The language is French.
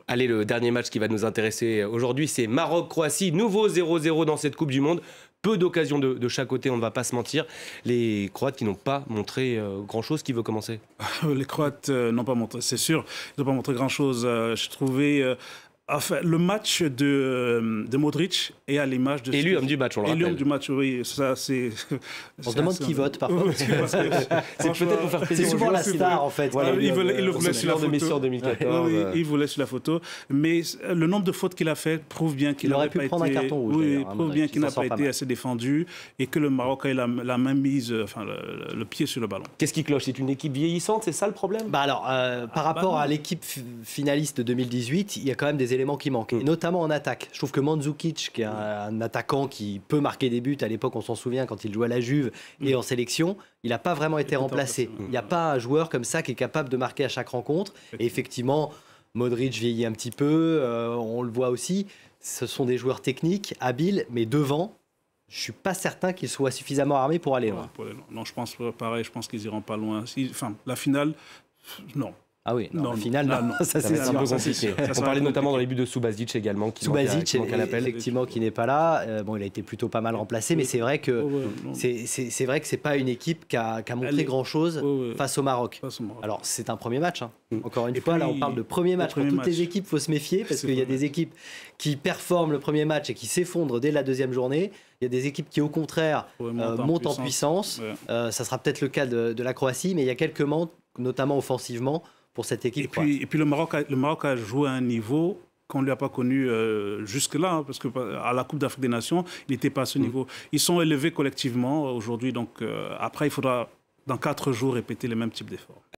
Allez, le dernier match qui va nous intéresser aujourd'hui, c'est Maroc-Croatie. Nouveau 0-0 dans cette Coupe du Monde. Peu d'occasions de chaque côté, on ne va pas se mentir. Les Croates qui n'ont pas montré grand-chose, qui veut commencer? Les Croates n'ont pas montré, c'est sûr, ils n'ont pas montré grand-chose. Je trouvais... Enfin, le match de Modric est à l'image de... Élu homme du match, on le rappelle. Élu homme du match, oui. Ça, c'est... On se demande qui vote, parfois. C'est peut-être pour faire plaisir. C'est souvent la star, en fait. Voilà, il le voulait sur la photo. De Messi en 2014. Oui, il voulait sur la photo. Mais le nombre de fautes qu'il a fait prouve bien qu'il aurait pu prendre un carton rouge. Oui, prouve bien qu'il n'a pas été assez défendu et que le Maroc a eu la main mise, enfin, le pied sur le ballon. Qu'est-ce qui cloche? C'est une équipe vieillissante, c'est ça le problème? Alors, par rapport à l'équipe finaliste de 2018, il y a quand même des éléments qui manquent, et notamment en attaque. Je trouve que Mandzukic, qui est un attaquant qui peut marquer des buts, à l'époque on s'en souvient quand il jouait à la Juve et en sélection, il n'a pas vraiment été remplacé. Il n'y a pas un joueur comme ça qui est capable de marquer à chaque rencontre. Et effectivement, Modric vieillit un petit peu, on le voit aussi. Ce sont des joueurs techniques, habiles, mais devant, je ne suis pas certain qu'ils soient suffisamment armés pour aller loin. Non, je pense pareil, je pense qu'ils n'iront pas loin. Enfin, la finale, non. Ah oui, non, au final, non. Ça c'est un peu compliqué. On parlait notamment dans les buts de Subasic également. Subasic, effectivement, qui n'est pas là. Bon, il a été plutôt pas mal remplacé, mais c'est vrai que c'est pas une équipe qui a montré grand-chose face au Maroc. Alors, c'est un premier match. Hein. Encore une fois, là, on parle de premier match. Pour toutes les équipes, il faut se méfier, parce qu'il y a des équipes qui performent le premier match et qui s'effondrent dès la deuxième journée. Il y a des équipes qui, au contraire, montent en puissance. Ça sera peut-être le cas de la Croatie, mais il y a quelques manques, notamment offensivement, pour cette équipe. Et puis le Maroc a joué à un niveau qu'on ne lui a pas connu jusque-là, hein, parce qu'à la Coupe d'Afrique des Nations, il n'était pas à ce niveau. Ils sont élevés collectivement aujourd'hui, donc après, il faudra, dans 4 jours, répéter les mêmes types d'efforts.